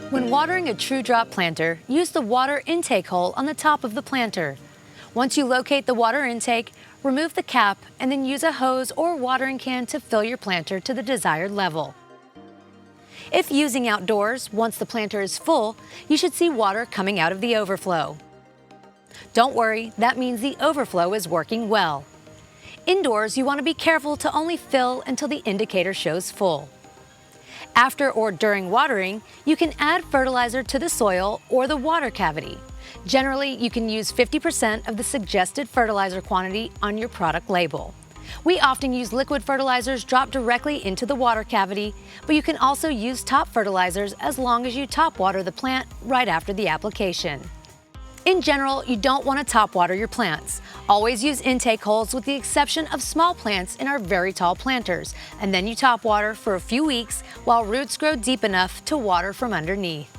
When watering a TruDrop planter, use the water intake hole on the top of the planter. Once you locate the water intake, remove the cap and then use a hose or watering can to fill your planter to the desired level. If using outdoors, once the planter is full, you should see water coming out of the overflow. Don't worry, that means the overflow is working well. Indoors, you want to be careful to only fill until the indicator shows full. After or during watering, you can add fertilizer to the soil or the water cavity. Generally, you can use 50% of the suggested fertilizer quantity on your product label. We often use liquid fertilizers dropped directly into the water cavity, but you can also use top fertilizers as long as you top water the plant right after the application. In general, you don't want to top water your plants. Always use intake holes with the exception of small plants in our very tall planters, and then you top water for a few weeks while roots grow deep enough to water from underneath.